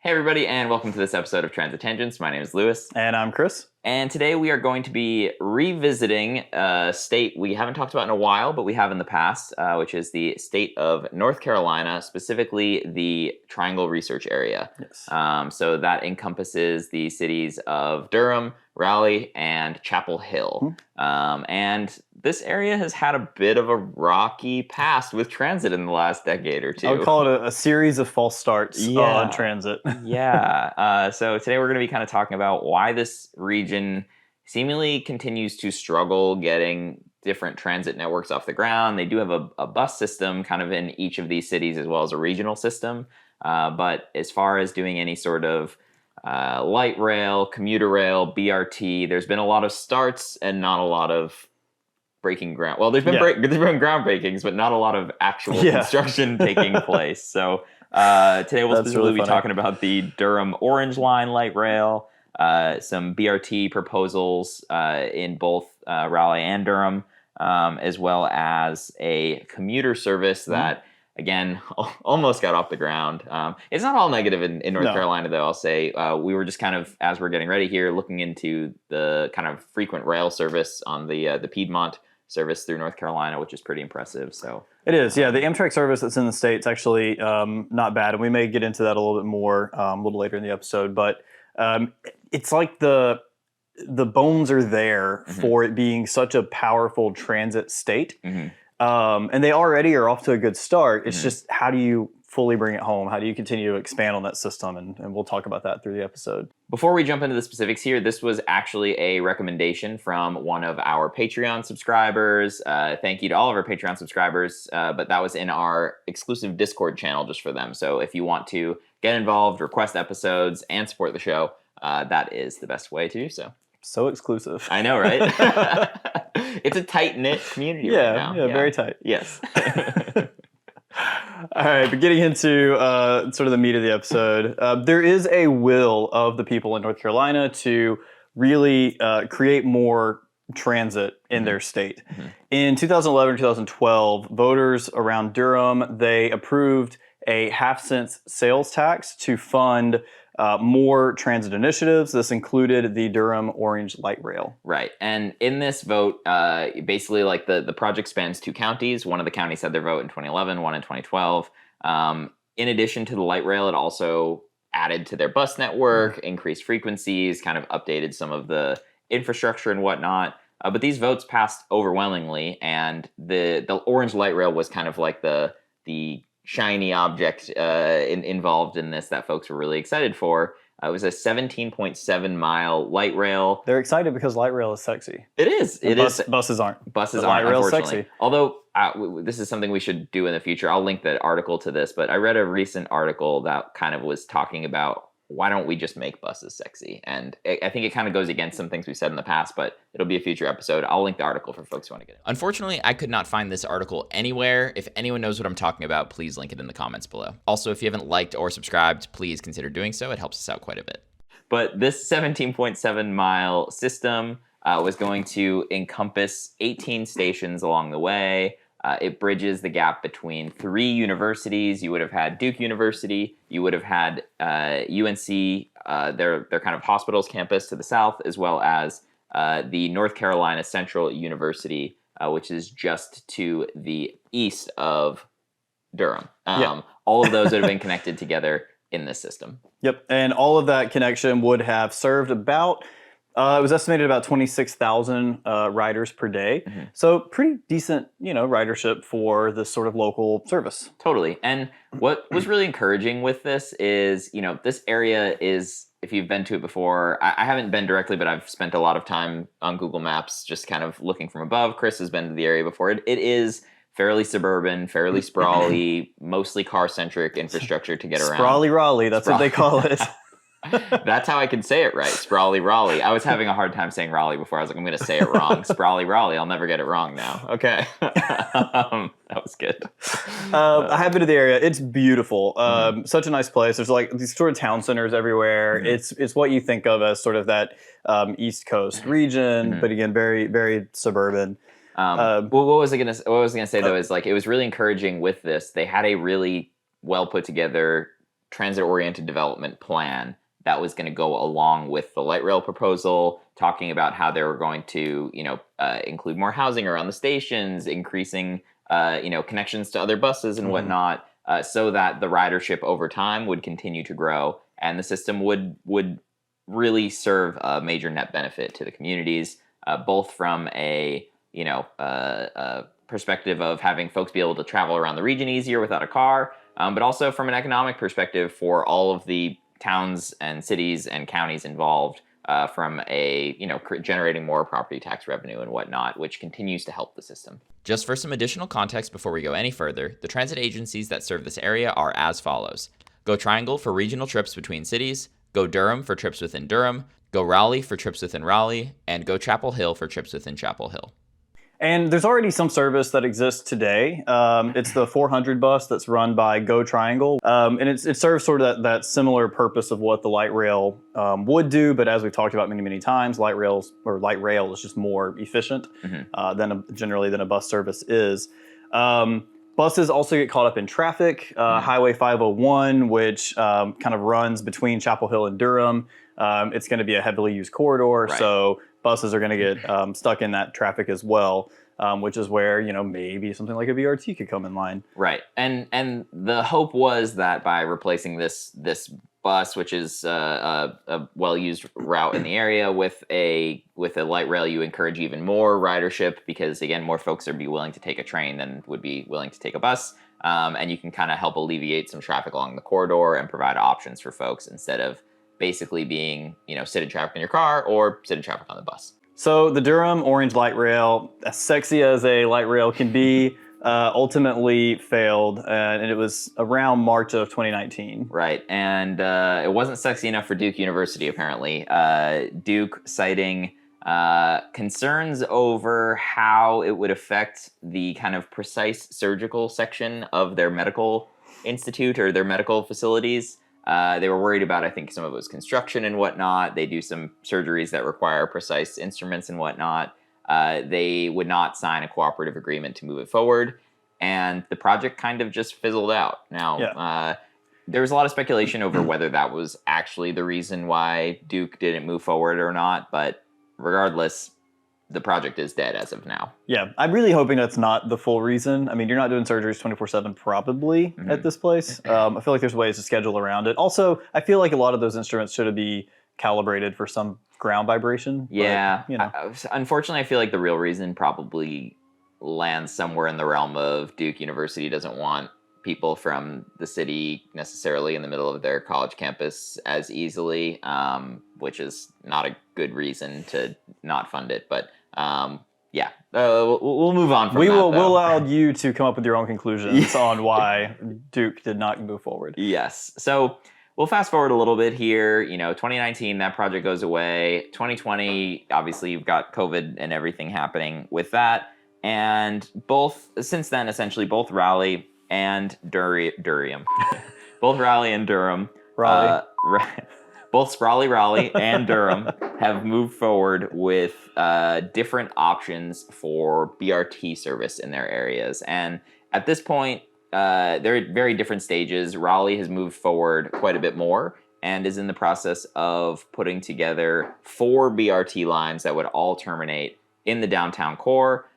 Hey everybody, and welcome to this episode of Transit Tangents. My name is Lewis. And I'm Chris. And today we are going to be revisiting a state we haven't talked about in a while, but we have in the past, which is the state of North Carolina, specifically the Triangle Research Area. Yes. So that encompasses the cities of Durham, Raleigh, and Chapel Hill. And this area has had a bit of a rocky past with transit in the last decade or two. I would call it a series of false starts on transit. So today we're going to be kind of talking about why this region seemingly continues to struggle getting different transit networks off the ground. They do have a bus system kind of in each of these cities as well as a regional system. But as far as doing any sort of light rail, commuter rail, BRT, there's been a lot of starts and not a lot of breaking ground. Well, there's been groundbreakings, but not a lot of actual construction taking place. So today we'll specifically be talking about the Durham Orange Line light rail, some BRT proposals in both Raleigh and Durham, as well as a commuter service that, again, almost got off the ground. It's not all negative in North Carolina, though, I'll say. We were just kind of, as we're getting ready here, looking into the kind of frequent rail service on the Piedmont service through North Carolina, which is pretty impressive. So it is, yeah. The Amtrak service that's in the state's actually not bad, and we may get into that a little bit more a little later in the episode. But it's like the bones are there for it being such a powerful transit state, and they already are off to a good start. It's just, how do you fully bring it home? How do you continue to expand on that system? And we'll talk about that through the episode. Before we jump into the specifics here, this was actually a recommendation from one of our Patreon subscribers. Thank you to all of our Patreon subscribers, but that was in our exclusive Discord channel just for them. So if you want to get involved, request episodes, and support the show, that is the best way to do so. So exclusive. I know, right? It's a tight-knit community right now. Yeah, very tight. Yes. All right, but getting into sort of the meat of the episode, there is a will of the people in North Carolina to really create more transit in their state. In 2011, 2012, voters around Durham, they approved a half-cent sales tax to fund more transit initiatives. This included the Durham Orange Light Rail. Right. And in this vote, basically, like the project spans two counties. One of the counties had their vote in 2011, one in 2012. In addition to the light rail, it also added to their bus network, increased frequencies, kind of updated some of the infrastructure and whatnot. But these votes passed overwhelmingly, and the Orange Light Rail was kind of like the shiny object involved in this that folks were really excited for. It was a 17.7 mile light rail. They're excited because light rail is sexy. It is. Buses aren't. Buses aren't, unfortunately. Sexy. Although this is something we should do in the future. I'll link the article to this, but I read a recent article that kind of was talking about why don't we just make buses sexy? And I think it kind of goes against some things we've said in the past, but it'll be a future episode. I'll link the article for folks who want to get it. Unfortunately, I could not find this article anywhere. If anyone knows what I'm talking about, please link it in the comments below. Also, if you haven't liked or subscribed, please consider doing so. It helps us out quite a bit. But this 17.7 mile system was going to encompass 18 stations along the way. It bridges the gap between three universities. You would have had Duke University. You would have had UNC, their kind of hospitals campus to the south, as well as the North Carolina Central University, which is just to the east of Durham. All of those would have been connected together in this system. Yep, and all of that connection would have served about, it was estimated about 26,000 riders per day. So pretty decent, ridership for this sort of local service. Totally. And what was really encouraging with this is, this area is, if you've been to it before, I haven't been directly, but I've spent a lot of time on Google Maps just kind of looking from above. Chris has been to the area before. It is fairly suburban, fairly sprawly, mostly car-centric infrastructure to get around. Sprawly Raleigh, that's what they call it. That's how I can say it right. Sprawly Raleigh. I was having a hard time saying Raleigh before. I was like, I'm going to say it wrong. Sprawly Raleigh. I'll never get it wrong now. Okay. That was good. I have been to the area. It's beautiful. Such a nice place. There's like these sort of town centers everywhere. It's what you think of as sort of that East Coast region, but again, very, very suburban. What was I gonna say though is like it was really encouraging with this. They had a really well put together transit-oriented development plan that was going to go along with the light rail proposal, talking about how they were going to, include more housing around the stations, increasing, connections to other buses and whatnot, so that the ridership over time would continue to grow and the system would really serve a major net benefit to the communities, both from a perspective of having folks be able to travel around the region easier without a car, but also from an economic perspective for all of the towns and cities and counties involved, from a generating more property tax revenue and whatnot, which continues to help the system. Just for some additional context before we go any further, the transit agencies that serve this area are as follows: Go Triangle for regional trips between cities, Go Durham for trips within Durham, Go Raleigh for trips within Raleigh, and Go Chapel Hill for trips within Chapel Hill. And there's already some service that exists today. It's the 400 bus that's run by Go Triangle. And it serves sort of that similar purpose of what the light rail would do. But as we've talked about many times, light rail is just more efficient generally than a bus service is. Buses also get caught up in traffic. Highway 501, which kind of runs between Chapel Hill and Durham. It's going to be a heavily used corridor. Right. So buses are going to get stuck in that traffic as well, which is where, maybe something like a BRT could come in line. Right. And the hope was that by replacing this bus, which is a well-used route in the area, with a light rail, you encourage even more ridership because, again, more folks would be willing to take a train than would be willing to take a bus. And you can kind of help alleviate some traffic along the corridor and provide options for folks instead of basically being, sit in traffic in your car or sit in traffic on the bus. So the Durham Orange Light Rail, as sexy as a light rail can be, ultimately failed, and it was around March of 2019. Right, and it wasn't sexy enough for Duke University, apparently. Duke citing concerns over how it would affect the kind of precise surgical section of their medical institute or their medical facilities. They were worried about, I think, some of it was construction and whatnot. They do some surgeries that require precise instruments and whatnot. They would not sign a cooperative agreement to move it forward, and the project kind of just fizzled out. Now, there was a lot of speculation over whether that was actually the reason why Duke didn't move forward or not, but regardless, the project is dead as of now. Yeah, I'm really hoping that's not the full reason. I mean, you're not doing surgeries 24/7 probably at this place. I feel like there's ways to schedule around it. Also, I feel like a lot of those instruments should be calibrated for some ground vibration. Yeah. But, unfortunately, I feel like the real reason probably lands somewhere in the realm of Duke University doesn't want people from the city necessarily in the middle of their college campus as easily, which is not a good reason to not fund it. But we'll move on from that. We'll allow you to come up with your own conclusions on why Duke did not move forward. Yes. So we'll fast forward a little bit here. 2019, that project goes away. 2020, obviously, you've got COVID and everything happening with that. And since then, essentially, both Raleigh and Durham, both Raleigh and Durham, both Raleigh and Durham have moved forward with different options for BRT service in their areas. And at this point, they're at very different stages. Raleigh has moved forward quite a bit more and is in the process of putting together 4 BRT lines that would all terminate in the downtown core,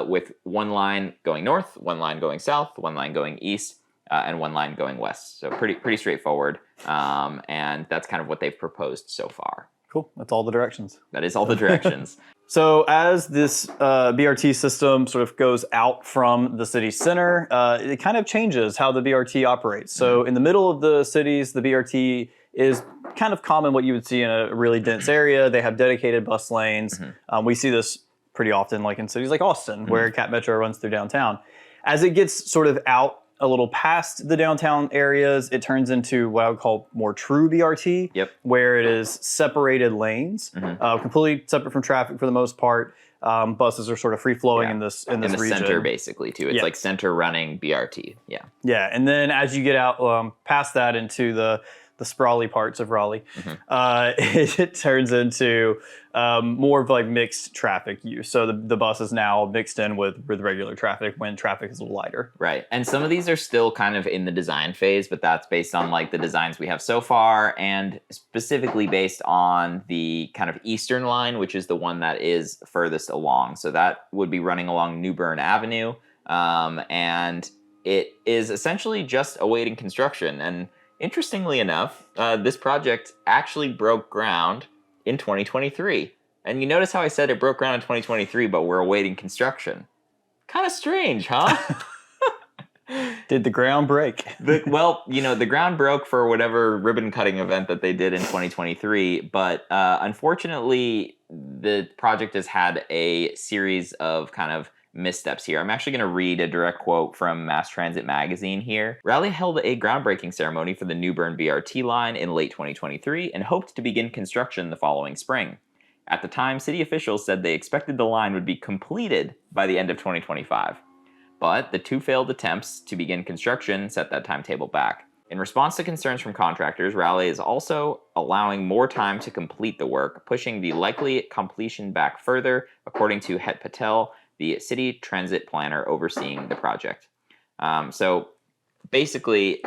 with one line going north, one line going south, one line going east, and one line going west. So pretty straightforward. And that's kind of what they've proposed so far. Cool. That's all the directions. That is all the directions. So as this BRT system sort of goes out from the city center, it kind of changes how the BRT operates. So in the middle of the cities, the BRT is kind of common what you would see in a really dense area. They have dedicated bus lanes. We see this pretty often like in cities like Austin, where Cat Metro runs through downtown. As it gets sort of out a little past the downtown areas, it turns into what I would call more true BRT, where it is separated lanes, completely separate from traffic for the most part. Buses are sort of free flowing in this region. In the center, basically, too. It's like center running BRT. Yeah. Yeah, and then as you get out past that into the the sprawly parts of Raleigh, Mm-hmm. it turns into more of like mixed traffic use. So the bus is now mixed in with regular traffic when traffic is a little lighter. Right. And some of these are still kind of in the design phase, but that's based on like the designs we have so far, and specifically based on the kind of eastern line, which is the one that is furthest along. So that would be running along New Bern Avenue. And it is essentially just awaiting construction. And interestingly enough, this project actually broke ground in 2023. And you notice how I said it broke ground in 2023, but we're awaiting construction. Kind of strange, huh? Did the ground break? Well, the ground broke for whatever ribbon cutting event that they did in 2023, but unfortunately, the project has had a series of kind of missteps here. I'm actually going to read a direct quote from Mass Transit Magazine here. Raleigh held a groundbreaking ceremony for the New Bern BRT line in late 2023 and hoped to begin construction the following spring. At the time, city officials said they expected the line would be completed by the end of 2025. But the 2 failed attempts to begin construction set that timetable back. In response to concerns from contractors, Raleigh is also allowing more time to complete the work, pushing the likely completion back further, according to Het Patel, the city transit planner overseeing the project. So basically,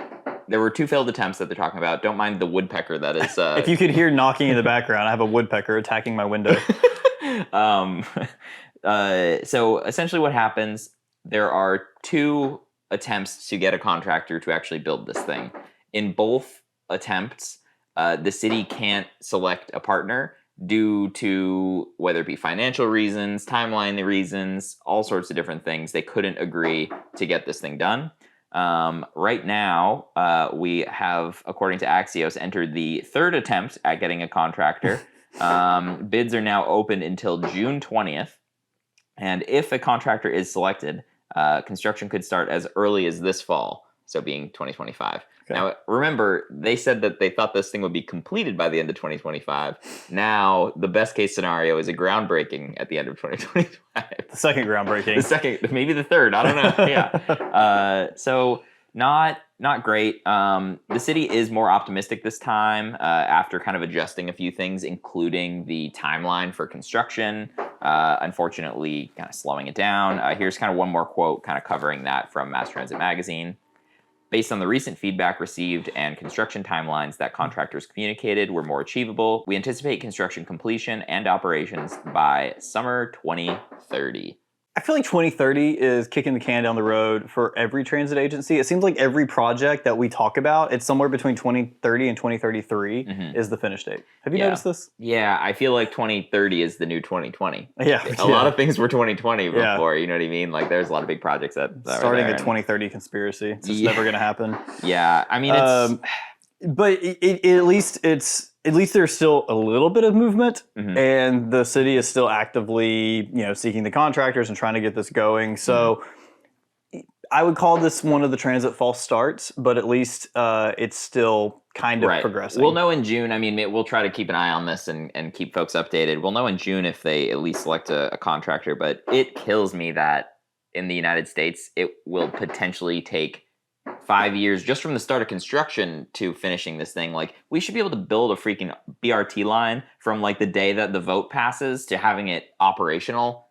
there were 2 failed attempts that they're talking about. Don't mind the woodpecker that is... If you could hear knocking in the background, I have a woodpecker attacking my window. So essentially what happens, there are 2 attempts to get a contractor to actually build this thing. In both attempts, the city can't select a partner due to whether it be financial reasons, timeline reasons, all sorts of different things. They couldn't agree to get this thing done. Right now, we have, according to Axios, entered the 3rd attempt at getting a contractor. Bids are now open until June 20th. And if a contractor is selected, construction could start as early as this fall, so being 2025. Okay. Now, remember, they said that they thought this thing would be completed by the end of 2025. Now, the best case scenario is a groundbreaking at the end of 2025. The second groundbreaking. The second, maybe the third, I don't know. Yeah. So not great. The city is more optimistic this time after kind of adjusting a few things, including the timeline for construction. Unfortunately, kind of slowing it down. Here's kind of one more quote kind of covering that from Mass Transit Magazine. Based on the recent feedback received and construction timelines that contractors communicated were more achievable, we anticipate construction completion and operations by summer 2030. I feel like 2030 is kicking the can down the road for every transit agency. It seems like every project that we talk about, it's somewhere between 2030 and 2033 is the finish date. Have you noticed this? Yeah, I feel like 2030 is the new 2020. Yeah. A lot of things were 2020 before, you know what I mean? Like there's a lot of big projects that starting a 2030 conspiracy. It's just never going to happen. Yeah, I mean, it's... But at least there's still a little bit of movement, and the city is still actively, seeking the contractors and trying to get this going. So I would call this one of the transit false starts, but at least it's still kind of progressing. We'll know in June. I mean, we'll try to keep an eye on this and keep folks updated. We'll know in June if they at least select a contractor, but it kills me that in the United States, it will potentially take 5 years just from the start of construction to finishing this thing. Like, we should be able to build a freaking BRT line from like the day that the vote passes to having it operational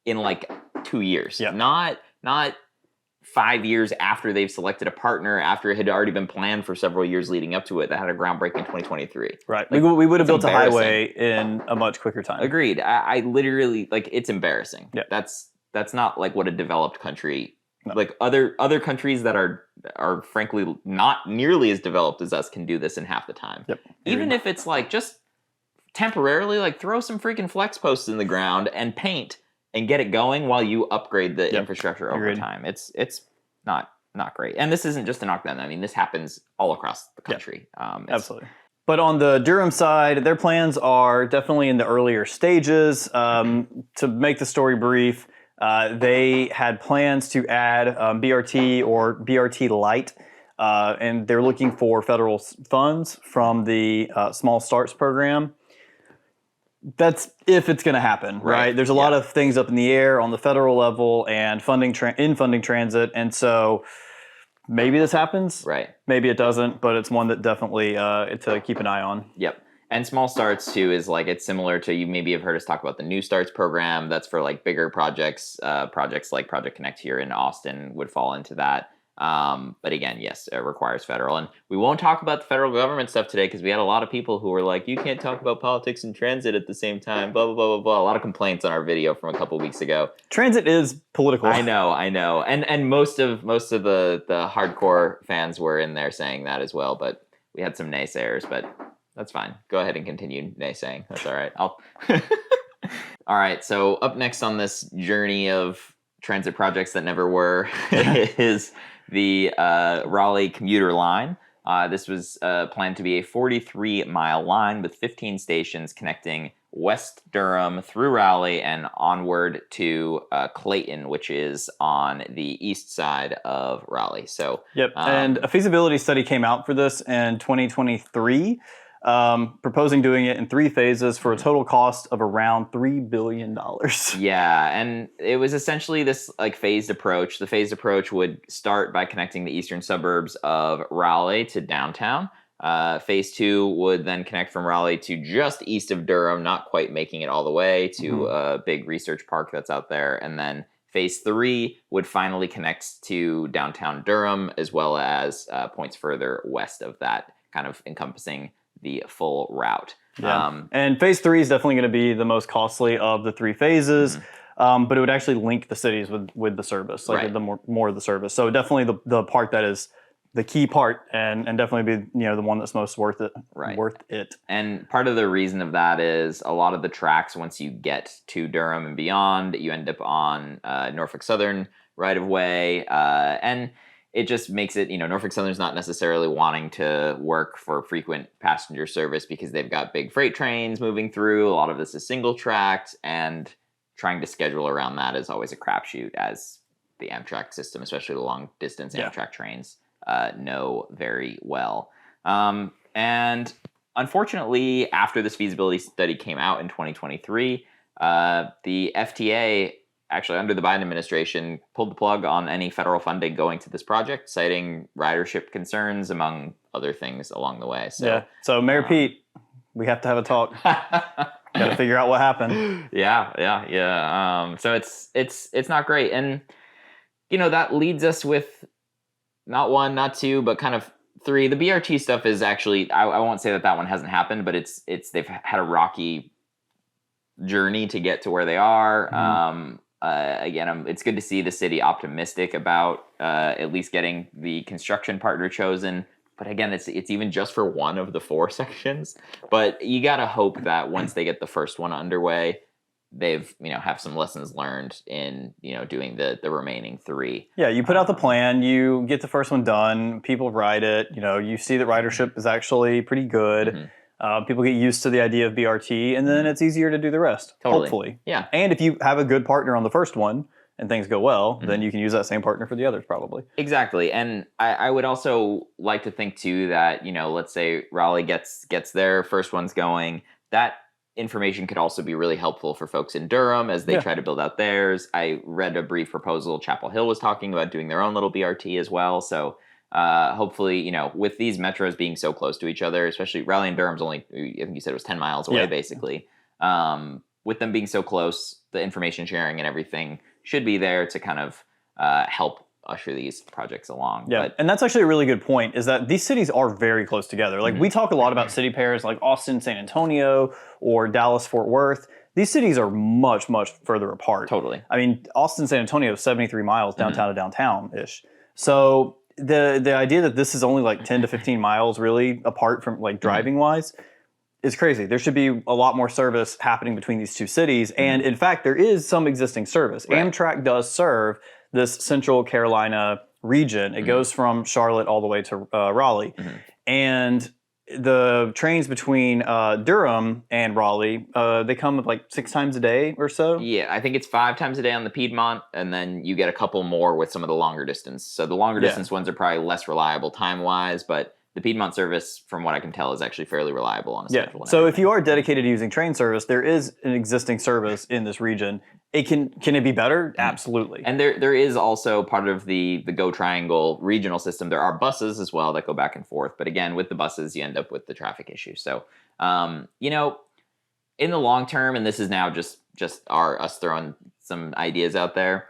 in like 2 years. Yeah. Not 5 years after they've selected a partner, after it had already been planned for several years leading up to it, that had a groundbreaking in 2023. Right. Like, we would have built a highway in a much quicker time. Agreed. I literally, like, it's embarrassing. Yeah. That's not like what a developed country... No. Like other countries that are frankly not nearly as developed as us can do this in half the time. Yep. Even if it's like just temporarily, like throw some freaking flex posts in the ground and paint and get it going while you upgrade the infrastructure over time. It's not great. And this isn't just to knock them. I mean, this happens all across the country. Absolutely. But on the Durham side, their plans are definitely in the earlier stages. To make the story brief, they had plans to add BRT or BRT Lite, and they're looking for federal funds from the Small Starts program. That's if it's going to happen, right? There's a lot of things up in the air on the federal level and funding transit, and so maybe this happens. Right. Maybe it doesn't, but it's one that definitely to keep an eye on. Yep. And small starts too is like it's similar to, you maybe have heard us talk about the New Starts program. That's for like bigger projects. Projects like Project Connect here in Austin would fall into that. But again, yes, it requires federal. And we won't talk about the federal government stuff today because we had a lot of people who were like, you can't talk about politics and transit at the same time, blah, blah, blah, blah, blah. A lot of complaints on our video from a couple weeks ago. Transit is political. I know. And most of the hardcore fans were in there saying that as well, but we had some naysayers, but that's fine. Go ahead and continue naysaying. That's all right. All right. So up next on this journey of transit projects that never were is the Raleigh Commuter line. This was planned to be a 43-mile line with 15 stations connecting West Durham through Raleigh and onward to Clayton, which is on the east side of Raleigh. So, yep. And a feasibility study came out for this in 2023. Proposing doing it in 3 phases for a total cost of around $3 billion. Yeah, and it was essentially this like phased approach. The phased approach would start by connecting the eastern suburbs of Raleigh to downtown. Phase 2 would then connect from Raleigh to just east of Durham, not quite making it all the way to a big research park that's out there. And then Phase 3 would finally connect to downtown Durham, as well as points further west of that, kind of encompassing the full route. Yeah. And phase 3 is definitely going to be the most costly of the 3 phases, but it would actually link the cities with the service, like the more of the service. So definitely the part that is the key part, and definitely be the one that's most worth it. Right. Worth it. And part of the reason of that is a lot of the tracks, once you get to Durham and beyond, you end up on Norfolk Southern right of way, and it just makes it, Norfolk Southern's not necessarily wanting to work for frequent passenger service because they've got big freight trains moving through. A lot of this is single tracked, and trying to schedule around that is always a crapshoot, as the Amtrak system, especially the long distance Amtrak trains, know very well. And unfortunately, after this feasibility study came out in 2023, the FTA, actually under the Biden administration, pulled the plug on any federal funding going to this project, citing ridership concerns, among other things along the way. So, So Mayor Pete, we have to have a talk. Got to figure out what happened. So it's not great, and that leads us with not 1, not 2, but kind of 3. The BRT stuff is actually, I won't say that one hasn't happened, but it's they've had a rocky journey to get to where they are. Again, it's good to see the city optimistic about at least getting the construction partner chosen. But again, it's even just for one of the 4 sections. But you gotta hope that once they get the first one underway, they've have some lessons learned in doing the remaining 3. Yeah, you put out the plan, you get the first one done, people ride it. You see that ridership is actually pretty good. People get used to the idea of BRT, and then it's easier to do the rest, hopefully. Yeah. And if you have a good partner on the first one and things go well, then you can use that same partner for the others, probably. Exactly. And I would also like to think, too, that, let's say Raleigh gets their first ones going, that information could also be really helpful for folks in Durham as they try to build out theirs. I read a brief proposal. Chapel Hill was talking about doing their own little BRT as well. So hopefully, with these metros being so close to each other, especially Raleigh and Durham's only, I think you said it was 10 miles away, basically. With them being so close, the information sharing and everything should be there to kind of help usher these projects along. Yeah, and that's actually a really good point, is that these cities are very close together. Like, we talk a lot about city pairs like Austin, San Antonio, or Dallas, Fort Worth. These cities are much, much further apart. Totally. I mean, Austin, San Antonio is 73 miles downtown to downtown-ish. So the idea that this is only like 10 to 15 miles really apart from like driving-wise is crazy. There should be a lot more service happening between these 2 cities. And in fact, there is some existing service. Amtrak does serve this Central Carolina region. It goes from Charlotte all the way to Raleigh. And the trains between Durham and Raleigh, they come like 6 times a day or so. Yeah, I think it's 5 times a day on the Piedmont, and then you get a couple more with some of the longer distance. So the longer distance ones are probably less reliable time-wise, but the Piedmont service, from what I can tell, is actually fairly reliable on a Yeah. schedule. So if you are dedicated to using train service, there is an existing service in this region. Can it be better? Absolutely. And there is also part of the Go Triangle regional system. There are buses as well that go back and forth. But again, with the buses, you end up with the traffic issue. So, you know, in the long term, and this is now just us throwing some ideas out there.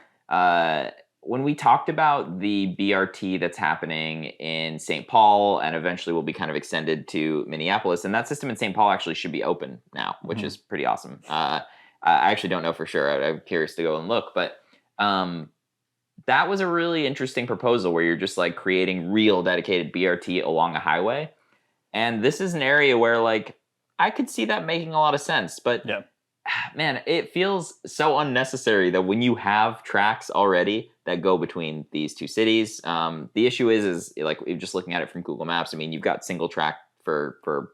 When we talked about the BRT that's happening in St. Paul and eventually will be kind of extended to Minneapolis, and that system in St. Paul actually should be open now, which is pretty awesome. I actually don't know for sure. I'm curious to go and look, but that was a really interesting proposal where you're just like creating real dedicated BRT along a highway. And this is an area where like I could see that making a lot of sense, but yeah. Man, it feels so unnecessary that when you have tracks already that go between these two cities, the issue is like just looking at it from Google Maps. I mean, you've got single track for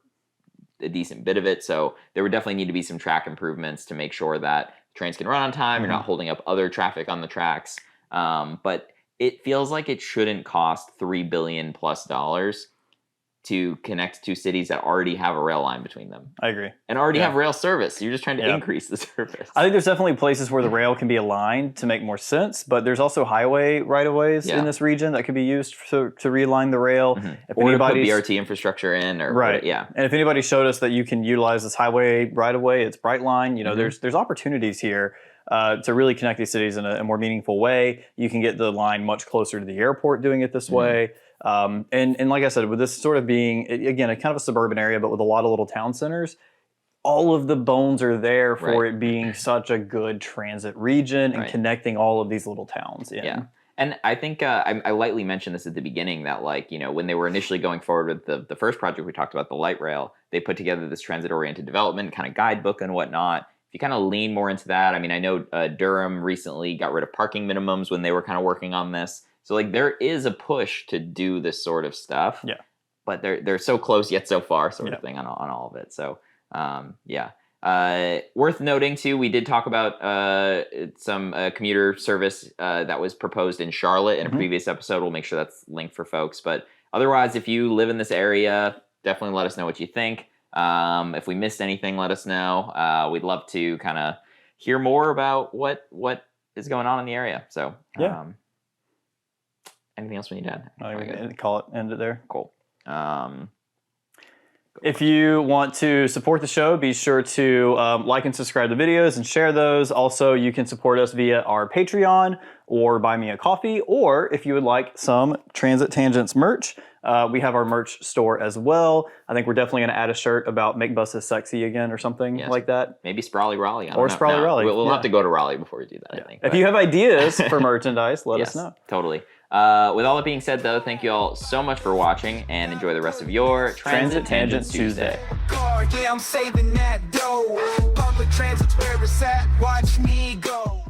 a decent bit of it, so there would definitely need to be some track improvements to make sure that trains can run on time. You're not holding up other traffic on the tracks, but it feels like it shouldn't cost $3 billion plus to connect two cities that already have a rail line between them. I agree. And already have rail service. You're just trying to increase the service. I think there's definitely places where the rail can be aligned to make more sense, but there's also highway right-of-ways in this region that could be used to realign the rail. If or to put BRT infrastructure in. Or and if anybody showed us that you can utilize this highway right-of-way, it's Brightline, you know, there's opportunities here to really connect these cities in a more meaningful way. You can get the line much closer to the airport doing it this way. And like I said, with this sort of being, again, a kind of a suburban area, but with a lot of little town centers, all of the bones are there for it being such a good transit region and connecting all of these little towns in. Yeah. And I think I lightly mentioned this at the beginning that, like, you know, when they were initially going forward with the first project we talked about, the light rail, they put together this transit-oriented development kind of guidebook and whatnot. If you kind of lean more into that, I mean, I know Durham recently got rid of parking minimums when they were kind of working on this. So like there is a push to do this sort of stuff. Yeah. But they're so close yet so far sort of thing on all of it. So worth noting too, we did talk about some commuter service that was proposed in Charlotte in a previous episode. We'll make sure that's linked for folks. But otherwise, if you live in this area, definitely let us know what you think. If we missed anything, let us know. We'd love to kind of hear more about what is going on in the area. So anything else we need to add? End it there. Cool. If you want to support the show, be sure to like and subscribe to videos and share those. Also, you can support us via our Patreon or buy me a coffee. Or if you would like some Transit Tangents merch, we have our merch store as well. I think we're definitely going to add a shirt about Make Buses Sexy again or something like that. Maybe Sprawly Raleigh. Sprawly Raleigh. We'll have to go to Raleigh before we do that, I think. If you have ideas for merchandise, let us know. Totally. With all that being said, though, thank you all so much for watching and enjoy the rest of your Transit Tangents Tuesday. Yeah, I'm saving that dough. Public transit's where it's at. Watch me go.